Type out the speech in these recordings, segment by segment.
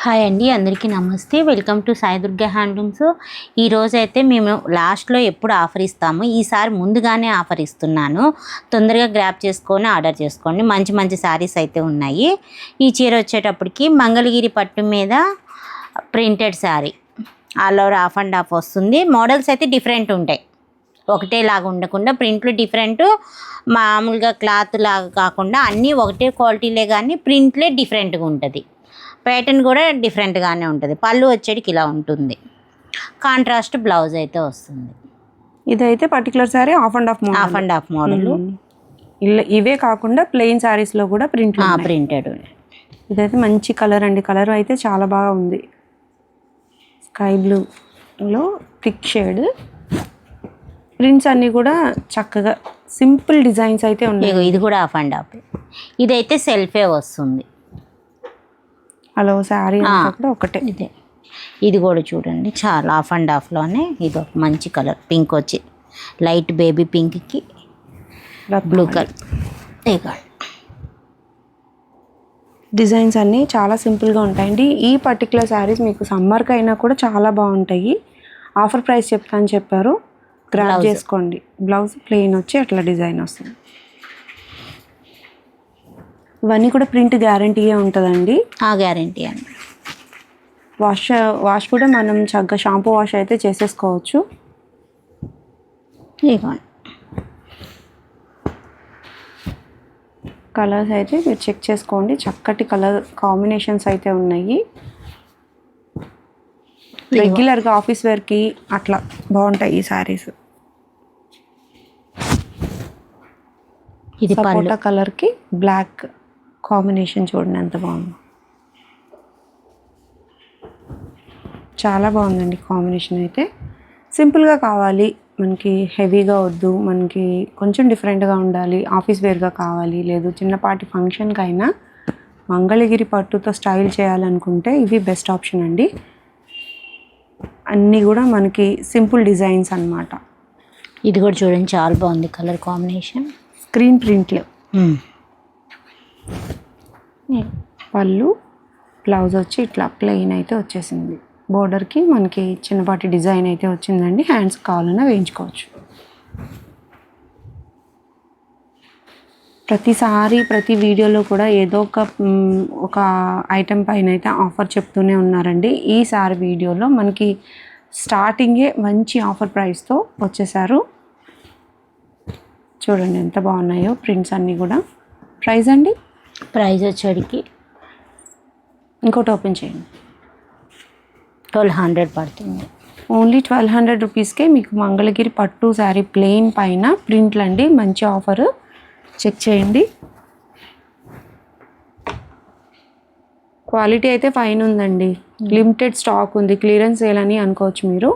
Hi అండి, అందరికీ నమస్తే. Welcome to Sai Durga handlooms. ఈరోజైతే మేము లాస్ట్లో ఎప్పుడు ఆఫర్ ఇస్తాము, ఈసారి ముందుగానే ఆఫర్ ఇస్తున్నాను. తొందరగా గ్రాప్ చేసుకొని ఆర్డర్ చేసుకోండి. మంచి మంచి శారీస్ అయితే ఉన్నాయి. ఈ చీర వచ్చేటప్పటికి మంగళగిరి పట్టు మీద printed sari, all over of and of వస్తుంది. మోడల్స్ అయితే డిఫరెంట్ ఉంటాయి, ఒకటేలాగా ఉండకుండా ప్రింట్లు డిఫరెంట్, మామూలుగా క్లాత్ లాగా కాకుండా అన్నీ ఒకటే క్వాలిటీలే, కానీ ప్రింట్లే డిఫరెంట్గా ఉంటుంది. ప్యాటర్న్ కూడా డిఫరెంట్గానే ఉంటుంది. పళ్ళు వచ్చేటికి ఇలా ఉంటుంది. కాంట్రాస్ట్ బ్లౌజ్ అయితే వస్తుంది. ఇదైతే particular sari of and of model. ఇవే కాకుండా ప్లెయిన్ శారీస్లో కూడా ప్రింటెడ్. ఇదైతే మంచి కలర్ అండి. కలర్ అయితే చాలా బాగా ఉంది. స్కై బ్లూలో థిక్ షేడ్. ప్రింట్స్ అన్నీ కూడా చక్కగా సింపుల్ డిజైన్స్ అయితే ఉన్నాయి. ఇది కూడా ఆఫ్ అండ్ ఆఫ్. ఇదైతే సెల్ఫే వస్తుంది. హలో శారీ కూడా ఒకటే. ఇది కూడా చూడండి, చాలా ఆఫ్ అండ్ ఆఫ్లోనే. ఇది ఒక మంచి కలర్, పింక్ వచ్చి లైట్ బేబీ పింక్కి బ్లూ కలర్. డిజైన్స్ అన్నీ చాలా సింపుల్గా ఉంటాయండి. ఈ పర్టికులర్ శారీస్ మీకు సమ్మర్కి అయినా కూడా చాలా బాగుంటాయి. ఆఫర్ ప్రైస్ చెప్తాను చెప్పారు, గ్రాబ్ చేసుకోండి. బ్లౌజ్ ప్లెయిన్ వచ్చి అట్లా డిజైన్ వస్తుంది. ఇవన్నీ కూడా ప్రింట్ గ్యారంటీయే ఉంటుందండి. గ్యారంటీ అండి. వాష్ కూడా మనం చక్కగా షాంపూ వాష్ అయితే చేసేసుకోవచ్చు. కలర్స్ అయితే మీరు చెక్ చేసుకోండి, చక్కటి కలర్ కాంబినేషన్స్ అయితే ఉన్నాయి. రెగ్యులర్గా ఆఫీస్ వేర్కి అట్లా బాగుంటాయి ఈ శారీస్. ఇది సపోటా కలర్కి బ్లాక్ కాంబినేషన్ చూడండి ఎంత బాగుంది. చాలా బాగుందండి కాంబినేషన్ అయితే. సింపుల్గా కావాలి మనకి, హెవీగా వద్దు, మనకి కొంచెం డిఫరెంట్గా ఉండాలి, ఆఫీస్ వేర్గా కావాలి, లేదు చిన్నపాటి ఫంక్షన్కి అయినా మంగళగిరి పట్టుతో స్టైల్ చేయాలనుకుంటే ఇవి బెస్ట్ ఆప్షన్ అండి. అన్నీ కూడా మనకి సింపుల్ డిజైన్స్ అన్నమాట. ఇది కూడా చూడండి, చాలా బాగుంది కలర్ కాంబినేషన్. స్క్రీన్ ప్రింట్లు. పళ్ళు, బ్లౌజ్ వచ్చి ఇట్లా ప్లెయిన్ అయితే వచ్చేసింది. బోర్డర్కి మనకి చిన్నపాటి డిజైన్ అయితే వచ్చిందండి. హ్యాండ్స్ కావాలన్నా వేయించుకోవచ్చు. ప్రతిసారి ప్రతి వీడియోలో కూడా ఏదో ఒక ఐటెం పైన అయితే ఆఫర్ చెప్తూనే ఉన్నారండి. ఈసారి వీడియోలో మనకి స్టార్టింగే మంచి ఆఫర్ ప్రైస్తో వచ్చేసారు. చూడండి ఎంత బాగున్నాయో ప్రింట్స్ అన్నీ కూడా. ప్రైస్ అండి, ప్రైస్ వచ్చేటికి ఇంకోటి ఓపెన్ చేయండి. 1200 పడుతుంది. ఓన్లీ 1200 రూపీస్కే మీకు మంగళగిరి పట్టు శారీ ప్లెయిన్ పైన ప్రింట్లు అండి. మంచి ఆఫర్, చెక్ చేయండి. క్వాలిటీ అయితే ఫైన్ ఉందండి. లిమిటెడ్ స్టాక్ ఉంది, క్లియరెన్స్ సేల్ అని అనుకోవచ్చు మీరు.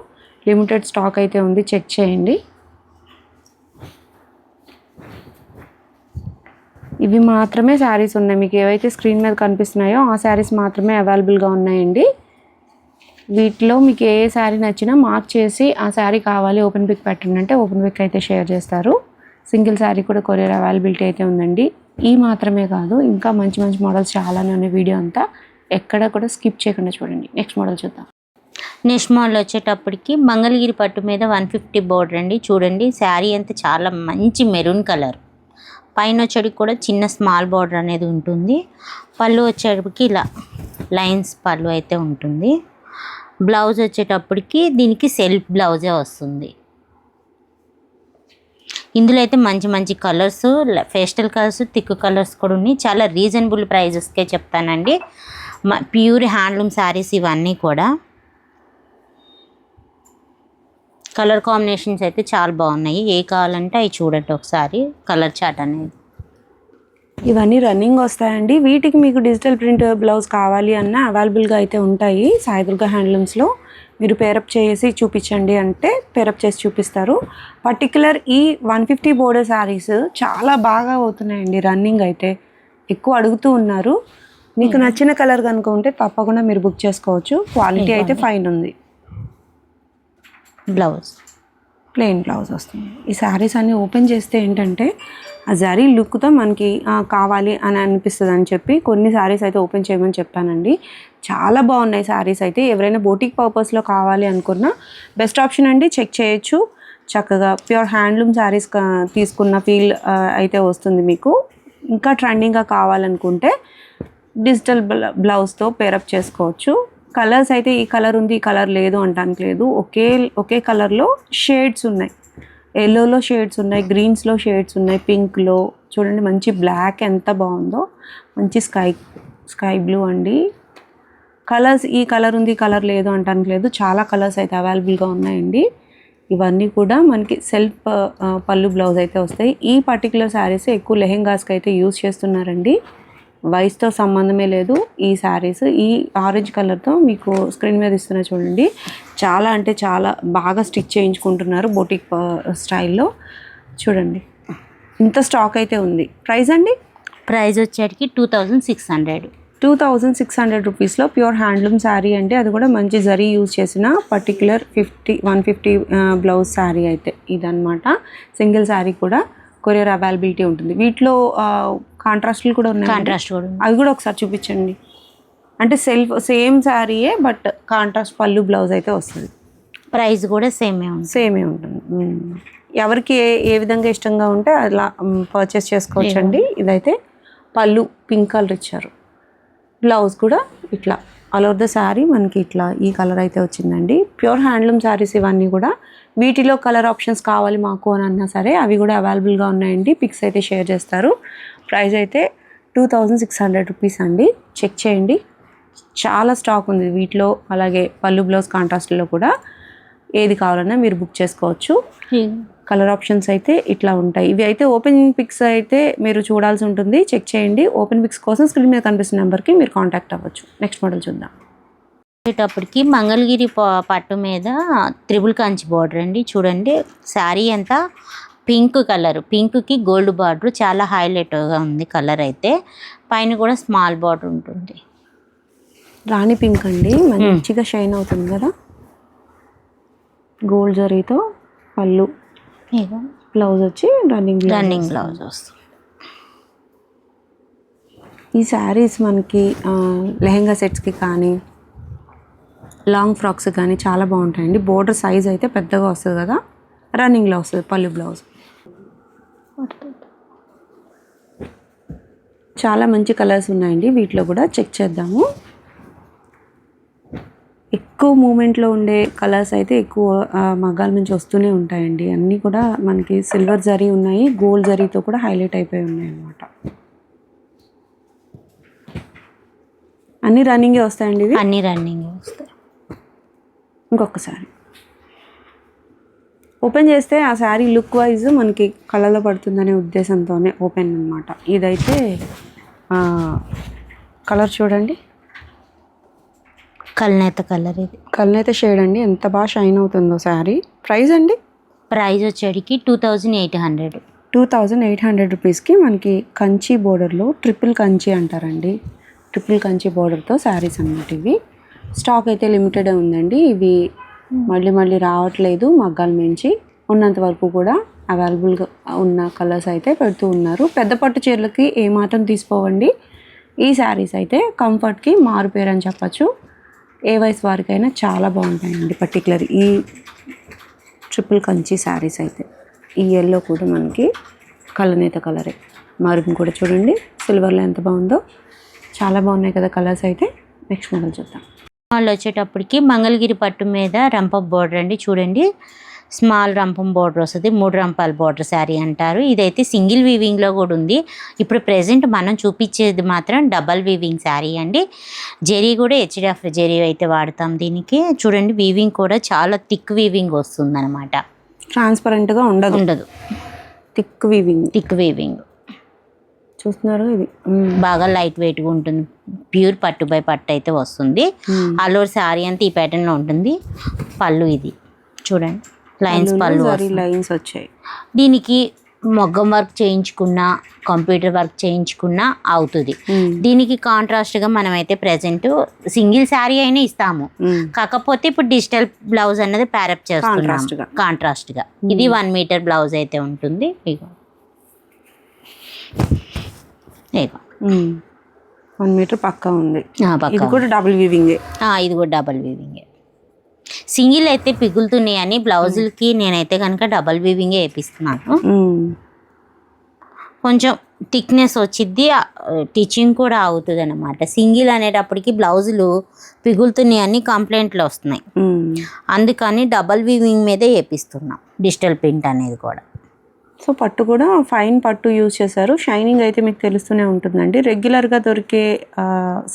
లిమిటెడ్ స్టాక్ అయితే ఉంది, చెక్ చేయండి. ఇవి మాత్రమే శారీస్ ఉన్నాయి. మీకు ఏవైతే స్క్రీన్ మీద కనిపిస్తున్నాయో ఆ శారీస్ మాత్రమే అవైలబుల్గా ఉన్నాయండి. వీటిలో మీకు ఏ శారీ నచ్చినా మార్క్ చేసి ఆ శారీ కావాలి ఓపెన్ పిక్ పెట్టండి అంటే ఓపెన్ పిక్ అయితే షేర్ చేస్తారు. సింగిల్ శారీ కూడా కొరియర్ అవైలబిలిటీ అయితే ఉందండి. ఈ మాత్రమే కాదు, ఇంకా మంచి మంచి మోడల్స్ చాలానే ఉన్నాయి. వీడియో అంతా ఎక్కడ కూడా స్కిప్ చేయకుండా చూడండి. నెక్స్ట్ మోడల్ చూద్దాం. నెక్స్ట్ మోడల్ వచ్చేటప్పటికి మంగళగిరి పట్టు మీద 150 బోర్డర్ అండి. చూడండి శారీ అంతా చాలా మంచి మెరూన్ కలర్. పైన వచ్చేటికి కూడా చిన్న స్మాల్ బార్డర్ అనేది ఉంటుంది. పళ్ళు వచ్చేటప్పటికి ఇలా లైన్స్ పళ్ళు అయితే ఉంటుంది. బ్లౌజ్ వచ్చేటప్పటికి దీనికి సెల్ఫ్ బ్లౌజే వస్తుంది. ఇందులో అయితే మంచి మంచి colours, pastel colours, thick colours కూడా ఉన్నాయి. చాలా రీజనబుల్ ప్రైజెస్కే చెప్తానండి. ప్యూర్ హ్యాండ్లూమ్ శారీస్ ఇవన్నీ కూడా. కలర్ కాంబినేషన్స్ అయితే చాలా బాగున్నాయి. ఏ కావాలంటే అవి చూడండి ఒకసారి, కలర్ చార్ట్ అనేది. ఇవన్నీ రన్నింగ్ వస్తాయండి. వీటికి మీకు డిజిటల్ ప్రింట్ బ్లౌజ్ కావాలి అన్న అవైలబుల్గా అయితే ఉంటాయి సాయి దుర్గా హ్యాండ్లూమ్స్లో. మీరు పేరప్ చేసి చూపించండి అంటే పేరప్ చేసి చూపిస్తారు. పర్టికులర్ ఈ 150 బోర్డర్ శారీస్ చాలా బాగా అవుతున్నాయండి. రన్నింగ్ అయితే ఎక్కువ అడుగుతూ ఉన్నారు. మీకు నచ్చిన కలర్ కనుక ఉంటే తప్పకుండా మీరు బుక్ చేసుకోవచ్చు. క్వాలిటీ అయితే ఫైన్ ఉంది. బ్లౌజ్ ప్లెయిన్ బ్లౌజ్ వస్తుంది. ఈ శారీస్ అన్నీ ఓపెన్ చేస్తే ఏంటంటే ఆ జరీ లుక్తో మనకి కావాలి అని అనిపిస్తుంది అని చెప్పి కొన్ని శారీస్ అయితే ఓపెన్ చేయమని చెప్పానండి. చాలా బాగున్నాయి శారీస్ అయితే. ఎవరైనా బోటిక్ పర్పస్లో కావాలి అనుకున్నా బెస్ట్ ఆప్షన్ అండి, చెక్ చేయొచ్చు. చక్కగా ప్యూర్ హ్యాండ్లూమ్ శారీస్ తీసుకున్న ఫీల్ అయితే వస్తుంది మీకు. ఇంకా ట్రెండింగ్గా కావాలనుకుంటే డిజిటల్ బ్లౌజ్తో పేరప్ చేసుకోవచ్చు. కలర్స్ అయితే ఈ కలర్ ఉంది, ఈ కలర్ లేదు అంటానికి లేదు. ఒకే కలర్లో షేడ్స్ ఉన్నాయి. ఎల్లోలో షేడ్స్ ఉన్నాయి, గ్రీన్స్లో షేడ్స్ ఉన్నాయి, పింక్లో చూడండి మంచి బ్లాక్ ఎంత బాగుందో, మంచి స్కై బ్లూ అండి. కలర్స్ ఈ కలర్ ఉంది, ఈ కలర్ లేదు అంటానికి లేదు. చాలా కలర్స్ అయితే అవైలబుల్గా ఉన్నాయండి. ఇవన్నీ కూడా మనకి సెల్ఫ్ పళ్ళు బ్లౌజ్ అయితే వస్తాయి. ఈ పర్టికులర్ శారీస్ ఎక్కువ లెహెంగాస్కి అయితే యూజ్ చేస్తున్నారండి. వయసుతో సంబంధమే లేదు. ఈ శారీస్ ఈ ఆరెంజ్ కలర్తో మీకు స్క్రీన్ మీద ఇస్తున్నా చూడండి. చాలా అంటే చాలా బాగా స్టిచ్ చేయించుకుంటున్నారు బొటిక్ స్టైల్లో. చూడండి ఇంత స్టాక్ అయితే ఉంది. ప్రైస్ అండి? ప్రైస్ వచ్చేటికి 2600. 2600 రూపీస్లో ప్యూర్ హ్యాండ్లూమ్ శారీ అంటే అది కూడా మంచి జరీ యూజ్ చేసిన పర్టికులర్ 150 బ్లౌజ్ శారీ అయితే ఇదన్నమాట. సింగిల్ శారీ కూడా కొరియర్ అవైలబిలిటీ ఉంటుంది. వీటిలో కాంట్రాస్ట్లు కూడా ఉన్నాయి. కాంట్రాస్ట్ కూడా అవి కూడా ఒకసారి చూపించండి. అంటే సేమ్ శారీయే బట్ కాంట్రాస్ట్ పళ్ళు బ్లౌజ్ అయితే వస్తుంది. ప్రైస్ కూడా సేమే ఉంటుంది. ఎవరికి ఏ విధంగా ఇష్టంగా ఉంటే అలా పర్చేస్ చేసుకోవచ్చండి. ఇదైతే పళ్ళు పింక్ కలర్ ఇచ్చారు, బ్లౌజ్ కూడా ఇట్లా ఆల్ ఓవర్ ద శారీ మనకి ఇట్లా ఈ కలర్ అయితే వచ్చిందండి. ప్యూర్ హ్యాండ్లూమ్ శారీస్ ఇవన్నీ కూడా. వీటిలో కలర్ ఆప్షన్స్ కావాలి మాకు అని అన్నా సరే అవి కూడా అవైలబుల్గా ఉన్నాయండి. పిక్స్ అయితే షేర్ చేస్తారు. ప్రైస్ అయితే 2600 రూపీస్ అండి. చెక్ చేయండి, చాలా స్టాక్ ఉంది వీటిలో. అలాగే పళ్ళు బ్లౌజ్ కాంట్రాస్ట్లో కూడా ఏది కావాలన్నా మీరు బుక్ చేసుకోవచ్చు. కలర్ ఆప్షన్స్ అయితే ఇట్లా ఉంటాయి. ఇవి అయితే ఓపెన్ పిక్స్ అయితే మీరు చూడాల్సి ఉంటుంది. చెక్ చేయండి. ఓపెన్ పిక్స్ కోసం స్క్రీన్ మీద కనిపిస్తున్న నెంబర్కి మీరు కాంటాక్ట్ అవ్వచ్చు. నెక్స్ట్ మోడల్ చూద్దాం. వచ్చేటప్పటికి మంగళగిరి పట్టు మీద త్రిబుల్ కంచి బార్డర్ అండి. చూడండి శారీ అంతా పింక్ కలర్, పింక్కి గోల్డ్ బార్డర్ చాలా హైలైట్గా ఉంది. కలర్ అయితే పైన కూడా స్మాల్ బార్డర్ ఉంటుంది. రాణి పింక్ అండి, మంచిగా షైన్ అవుతుంది కదా. గోల్డ్ జరీతో పళ్ళు, బ్లౌజ్ వచ్చి రన్నింగ్ బ్లౌజ్ వస్తుంది. ఈ శారీస్ మనకి లెహెంగా సెట్స్కి కానీ లాంగ్ ఫ్రాక్స్ కానీ చాలా బాగుంటాయండి. బోర్డర్ సైజ్ అయితే పెద్దగా వస్తుంది కదా, రన్నింగ్లో వస్తుంది పళ్ళు బ్లౌజ్. చాలా మంచి కలర్స్ ఉన్నాయండి వీటిలో కూడా. చెక్ చేద్దాము. ఎక్కువ మూమెంట్లో ఉండే కలర్స్ అయితే ఎక్కువ మగ్గాల నుంచి వస్తూనే ఉంటాయండి. అన్నీ కూడా మనకి సిల్వర్ జరీ ఉన్నాయి, గోల్డ్ జరీతో కూడా హైలైట్ అయిపోయి ఉన్నాయి అన్నమాట. అన్నీ రన్నింగే వస్తాయండి ఇవి. అన్నీ రన్నింగే వస్తాయి. ఇంకొకసారి ఓపెన్ చేస్తే ఆ శారీ లుక్ వైజ్ మనకి కళ్ళలో పడుతుందనే ఉద్దేశంతోనే ఓపెన్ అన్నమాట. ఇదైతే కలర్ చూడండి, కల్నేత కలర్. ఇది కల్నేత షేడ్ అండి. ఎంత బాగా షైన్ అవుతుందో శారీ. ప్రైస్ అండి? ప్రైస్ వచ్చేటికి 2800. 2800 రూపీస్కి మనకి కంచి బోర్డర్లో ట్రిపుల్ కంచి అంటారండి. ట్రిపుల్ కంచి బోర్డర్తో శారీస్ అన్నమాట ఇవి. స్టాక్ అయితే లిమిటెడ్ ఉందండి. ఇవి మళ్ళీ రావట్లేదు. మగ్గాల నుంచి ఉన్నంత వరకు కూడా అవైలబుల్గా ఉన్న కలర్స్ అయితే పెడుతూ ఉన్నారు. పెద్ద పట్టు చీరలకి ఏమాత్రం తీసుకోవండి. ఈ శారీస్ అయితే కంఫర్ట్కి మారుపేరు అని చెప్పచ్చు. ఏ వయసు వారికైనా చాలా బాగుంటాయండి. పర్టికులర్ ఈ ట్రిపుల్ కంచి శారీస్ అయితే. ఈ ఎల్లో కూడా మనకి కలనేత కలరే. మరుగు కూడా చూడండి సిల్వర్లో ఎంత బాగుందో. చాలా బాగున్నాయి కదా కలర్స్ అయితే. నెక్స్ట్ మోడల్ చూద్దాం. వాళ్ళు వచ్చేటప్పటికి మంగళగిరి పట్టు మీద రంపం బోర్డర్ అండి. చూడండి స్మాల్ రంపం బోర్డర్ వస్తుంది. 3 రంపాల బోర్డర్ శారీ అంటారు. ఇదైతే సింగిల్ వీవింగ్లో కూడా ఉంది. ఇప్పుడు ప్రెజెంట్ మనం చూపించేది మాత్రం డబల్ వీవింగ్ శారీ అండి. జెరీ కూడా హెచ్డిఎఫ్ జెరీ అయితే వాడతాం దీనికి. చూడండి వీవింగ్ కూడా చాలా థిక్ వీవింగ్ వస్తుంది అనమాట. ట్రాన్స్పరెంట్గా ఉండదు. థిక్ వీవింగ్ చూస్తున్నారు. ఇది బాగా లైట్ వెయిట్గా ఉంటుంది. ప్యూర్ పట్టు బై పట్టు అయితే వస్తుంది. ఆల్ ఓవర్ శారీ అంతా ఈ ప్యాటర్న్లో ఉంటుంది. పళ్ళు ఇది చూడండి లైన్స్ పళ్ళు లైన్స్ వచ్చాయి. దీనికి మొగ్గం వర్క్ చేయించుకున్నా కంప్యూటర్ వర్క్ చేయించుకున్నా అవుతుంది. దీనికి కాంట్రాస్ట్గా మనమైతే ప్రజెంట్ సింగిల్ శారీ అయినా ఇస్తాము. కాకపోతే ఇప్పుడు డిజిటల్ బ్లౌజ్ అనేది ప్యారప్ చేస్తున్నాం కాంట్రాస్ట్గా. ఇది 1 మీటర్ బ్లౌజ్ అయితే ఉంటుంది. ఇగో 1 మీటర్ పక్కా ఉంది. ఇది కూడా డబుల్ వీవింగే. ఇది కూడా డబుల్ వీవింగే. సింగిల్ అయితే పిగులుతున్నాయి అని బ్లౌజులకి నేనైతే కనుక డబుల్ వీవింగే వేపిస్తున్నాను. కొంచెం థిక్నెస్ వచ్చిద్ది, టిచింగ్ కూడా అవుతుంది అన్నమాట. సింగిల్ అనేటప్పటికి బ్లౌజులు పిగులుతున్నాయి అని కంప్లైంట్లు వస్తున్నాయి. అందుకని డబుల్ వీవింగ్ మీదే వేపిస్తున్నాం డిజిటల్ ప్రింట్ అనేది కూడా. సో పట్టు కూడా ఫైన్ పట్టు యూజ్ చేశారు. షైనింగ్ అయితే మీకు తెలుస్తూనే ఉంటుందండి. రెగ్యులర్గా దొరికే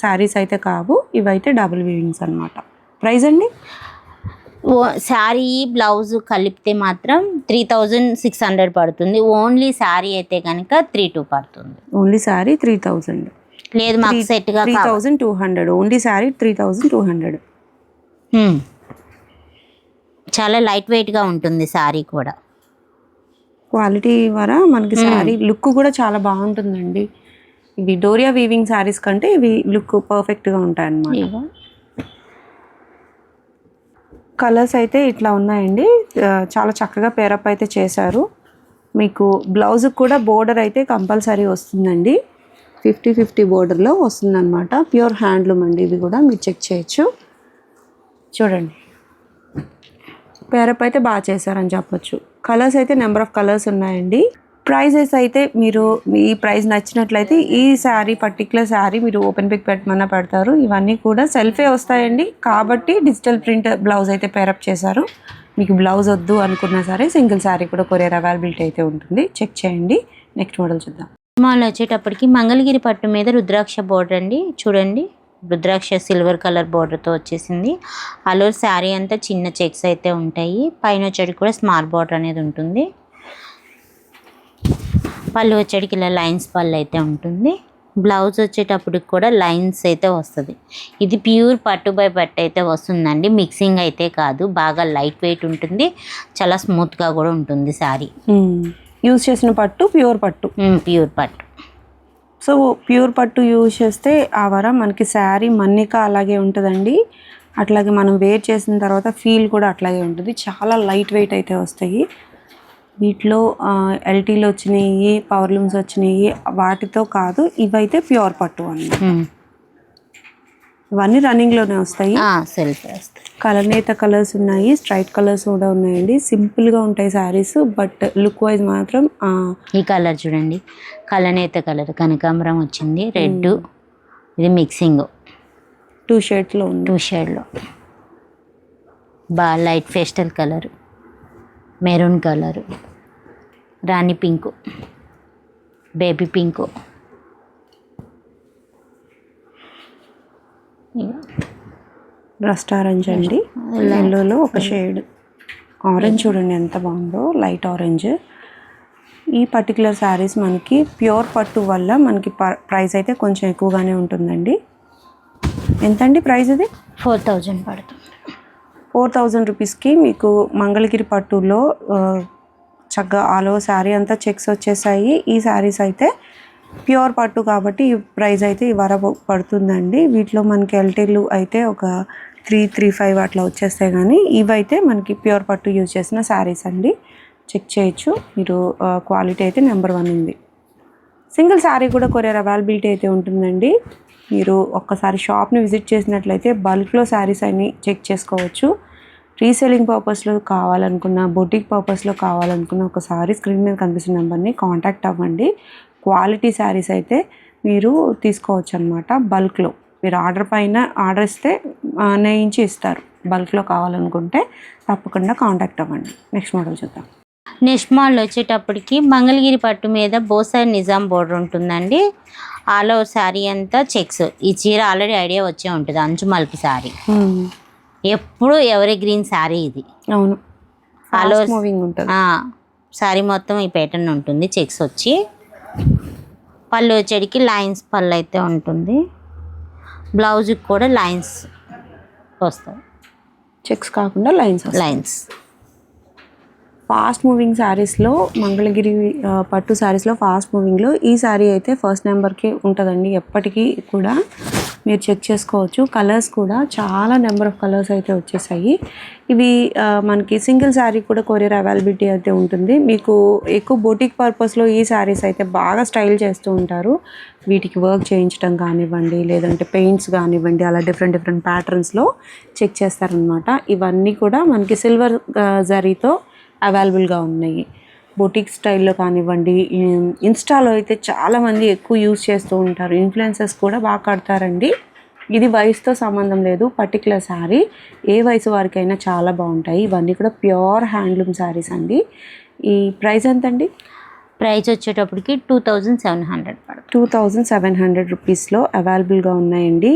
శారీస్ అయితే కావు, ఇవైతే డబుల్ వీవింగ్స్ అనమాట. ప్రైస్ అండి? శారీ బ్లౌజ్ కలిపితే మాత్రం 3600 పడుతుంది. ఓన్లీ శారీ అయితే కనుక 3200 పడుతుంది. ఓన్లీ శారీ 3000. లేదు మాకు సెట్గా 3200. ఓన్లీ శారీ 3200. చాలా లైట్ వెయిట్గా ఉంటుంది శారీ కూడా. క్వాలిటీ ద్వారా మనకి శారీ లుక్ కూడా చాలా బాగుంటుందండి. ఇవి డోరియా వీవింగ్ శారీస్ కంటే ఇవి లుక్ పర్ఫెక్ట్గా ఉంటాయి అన్నమాట. కలర్స్ అయితే ఇట్లా ఉన్నాయండి. చాలా చక్కగా పేరప్ అయితే చేశారు. మీకు బ్లౌజ్ కూడా బోర్డర్ అయితే కంపల్సరీ వస్తుందండి. 50-50 బోర్డర్లో వస్తుందన్నమాట. ప్యూర్ హ్యాండ్లూమ్ అండి. ఇవి కూడా మీరు చెక్ చేయొచ్చు. చూడండి, పేరప్ అయితే బాగా చేశారని చెప్పొచ్చు. కలర్స్ అయితే నెంబర్ ఆఫ్ కలర్స్ ఉన్నాయండి. ప్రైజెస్ అయితే మీరు ఈ ప్రైస్ నచ్చినట్లయితే ఈ శారీ పర్టికులర్ శారీ మీరు ఓపెన్ పిక్ పెట్టమన్నా పెడతారు. ఇవన్నీ కూడా సెల్ఫే వస్తాయండి. కాబట్టి డిజిటల్ ప్రింట్ బ్లౌజ్ అయితే పేరప్ చేశారు. మీకు బ్లౌజ్ వద్దు అనుకున్నా సరే సింగిల్ శారీ కూడా కొరియర్ అవైలబిలిటీ అయితే ఉంటుంది. చెక్ చేయండి. నెక్స్ట్ మోడల్ చూద్దాం. మాల్ వచ్చేటప్పటికి మంగళగిరి పట్టు మీద రుద్రాక్ష బోర్డర్ అండి. చూడండి, రుద్రాక్ష సిల్వర్ కలర్ బోర్డర్తో వచ్చేసింది. అలోర్ శారీ అంతా చిన్న చెక్స్ అయితే ఉంటాయి. పైన వచ్చేటికి కూడా స్మాల్ బోర్డర్ అనేది ఉంటుంది. పళ్ళు వచ్చేటికి ఇలా లైన్స్ పళ్ళు అయితే ఉంటుంది. బ్లౌజ్ వచ్చేటప్పటికి కూడా లైన్స్ అయితే వస్తుంది. ఇది ప్యూర్ పట్టు బై పట్టు అయితే వస్తుందండి. మిక్సింగ్ అయితే కాదు. బాగా లైట్ వెయిట్ ఉంటుంది. చాలా స్మూత్గా కూడా ఉంటుంది శారీ. యూజ్ చేసిన పట్టు ప్యూర్ పట్టు. ప్యూర్ పట్టు. సో ప్యూర్ పట్టు యూజ్ చేస్తే ఆ వరం మనకి శారీ మన్నిక అలాగే ఉంటుందండి. అట్లాగే మనం వేర్ చేసిన తర్వాత ఫీల్ కూడా అట్లాగే ఉంటుంది. చాలా లైట్ వెయిట్ అయితే వస్తాయి. వీటిలో ఎల్టీలు వచ్చినాయి, పవర్ లూమ్స్ వచ్చినాయి, వాటితో కాదు. ఇవైతే ప్యూర్ పట్టు అన్నమాట. ఇవన్నీ రన్నింగ్లోనే వస్తాయి. సెల్ఫ్ వస్తాయి. కలనేత కలర్స్ ఉన్నాయి, స్ట్రైట్ కలర్స్ కూడా ఉన్నాయండి. సింపుల్గా ఉంటాయి శారీస్. బట్ లుక్ వైజ్ మాత్రం ఈ కలర్ చూడండి, కలనేత కలర్ కనకాంబరం వచ్చింది, రెడ్. ఇది మిక్సింగ్ 2 షేడ్స్లో ఉంది. 2 షేడ్లో బాగా light pastel colour, maroon colour, రాణి pink, baby pink, rust orange అండి. ఎల్లోలో ఒక షేడ్ ఆరెంజ్ చూడండి ఎంత బాగుందో, లైట్ ఆరెంజ్. ఈ పర్టికులర్ శారీస్ మనకి ప్యూర్ పట్టు వల్ల మనకి ప్రైస్ అయితే కొంచెం ఎక్కువగానే ఉంటుందండి. ఎంతండి ప్రైస్? ఇది 4000 పడుతుంది. 4000 రూపీస్కి మీకు మంగళగిరి పట్టులో చక్కగా ఆల్ ఓవర్ శారీ అంతా చెక్స్ వచ్చేసాయి. ఈ శారీస్ అయితే ప్యూర్ పట్టు కాబట్టి ఈ ప్రైస్ అయితే ఇవాళ పడుతుందండి. వీటిలో మనకి ఎల్టీలు అయితే ఒక 335 అట్లా వచ్చేస్తాయి. కానీ ఇవైతే మనకి ప్యూర్ పట్టు యూజ్ చేసిన శారీస్ అండి. చెక్ చేయొచ్చు మీరు. క్వాలిటీ అయితే నెంబర్ 1 ఉంది. సింగిల్ శారీ కూడా కొరియర్ అవైలబిలిటీ అయితే ఉంటుందండి. మీరు ఒక్కసారి షాప్ని విజిట్ చేసినట్లయితే బల్క్లో శారీస్ అన్ని చెక్ చేసుకోవచ్చు. రీసేలింగ్ పర్పస్లో కావాలనుకున్న, బొటిక్ పర్పస్లో కావాలనుకున్న ఒకసారి స్క్రీన్ మీద కనిపిస్తున్న నెంబర్ని కాంటాక్ట్ అవ్వండి. క్వాలిటీ శారీస్ అయితే మీరు తీసుకోవచ్చు అనమాట. బల్క్లో మీరు ఆర్డర్ పైన ఆర్డర్ ఇస్తే నేయించి ఇస్తారు. బల్క్లో కావాలనుకుంటే తప్పకుండా కాంటాక్ట్ అవ్వండి. నెక్స్ట్ మోడల్ చూద్దాం. నెక్స్ట్ మోడల్ వచ్చేటప్పటికి మంగళగిరి పట్టు మీద బోసర్ నిజాం బోర్డర్ ఉంటుందండి. ఆల్ ఓవర్ శారీ అంతా చెక్స్. ఈ చీర ఆల్రెడీ ఐడియా వచ్చే ఉంటుంది. అంచు మలుపు శారీ, ఎప్పుడు ఎవరి గ్రీన్ శారీ ఇది. అవును, ఆల్ ఓవర్ మూవింగ్ ఉంటుంది. శారీ మొత్తం ఈ ప్యాటర్న్ ఉంటుంది. చెక్స్ వచ్చి పళ్ళు వచ్చేటికి లైన్స్ పళ్ళు అయితే ఉంటుంది. బ్లౌజ్కి కూడా లైన్స్ వస్తాయి. చెక్స్ కాకుండా లైన్స్. ఫాస్ట్ మూవింగ్ శారీస్లో మంగళగిరి పట్టు శారీస్లో ఫాస్ట్ మూవింగ్లో ఈ శారీ అయితే ఫస్ట్ నెంబర్కి ఉంటుందండి. ఎప్పటికీ కూడా మీరు చెక్ చేసుకోవచ్చు. కలర్స్ కూడా చాలా నెంబర్ ఆఫ్ కలర్స్ అయితే వచ్చేసాయి. ఇవి మనకి సింగిల్ శారీ కూడా కొరియర్ అవైలబిలిటీ అయితే ఉంటుంది. మీకు ఎక్కువ బొటిక్ పర్పస్లో ఈ శారీస్ అయితే బాగా స్టైల్ చేస్తూ ఉంటారు. వీటికి వర్క్ చేయించడం కానివ్వండి, లేదంటే పెయింట్స్ కానివ్వండి, అలా డిఫరెంట్ డిఫరెంట్ ప్యాటర్న్స్లో చెక్ చేస్తారనమాట. ఇవన్నీ కూడా మనకి సిల్వర్ జరీతో అవైలబుల్గా ఉన్నాయి. బొటిక్ స్టైల్లో కానివ్వండి, ఇన్స్టాలో అయితే చాలామంది ఎక్కువ యూజ్ చేస్తూ ఉంటారు. ఇన్ఫ్లుయెన్సర్స్ కూడా బాగా కడతారండి. ఇది వయసుతో సంబంధం లేదు. పర్టికులర్ శారీ ఏ వయసు వారికైనా చాలా బాగుంటాయి. ఇవన్నీ కూడా ప్యూర్ హ్యాండ్లూమ్ శారీస్ అండి. ఈ ప్రైస్ ఎంతండి? ప్రైస్ వచ్చేటప్పటికి 2700 పడుతుంది. 2700 రూపీస్లో అవైలబుల్గా ఉన్నాయండి.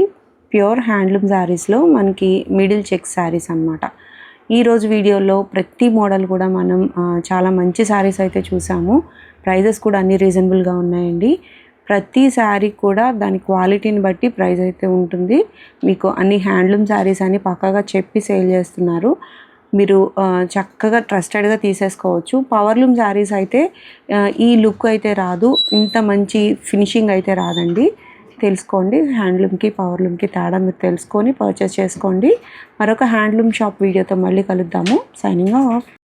ప్యూర్ హ్యాండ్లూమ్ శారీస్లో మనకి మిడిల్ చెక్ శారీస్ అన్నమాట. ఈరోజు వీడియోలో ప్రతి మోడల్ కూడా మనం చాలా మంచి శారీస్ అయితే చూసాము. ప్రైజెస్ కూడా అన్ని రీజనబుల్గా ఉన్నాయండి. ప్రతి శారీ కూడా దాని క్వాలిటీని బట్టి ప్రైస్ అయితే ఉంటుంది. మీకు అన్ని హ్యాండ్లూమ్ శారీస్ అని పక్కాగా చెప్పి సేల్ చేస్తున్నారు. మీరు చక్కగా ట్రస్టెడ్గా తీసేసుకోవచ్చు. పవర్లూమ్ శారీస్ అయితే ఈ లుక్ అయితే రాదు, ఇంత మంచి ఫినిషింగ్ అయితే రాదండి. తెలుసుకోండి, హ్యాండ్లూమ్కి పవర్లూమ్కి తేడా మీరు తెలుసుకొని పర్చేస్ చేసుకోండి. మరొక హ్యాండ్లూమ్ షాప్ వీడియోతో మళ్ళీ కలుద్దాము. Signing off.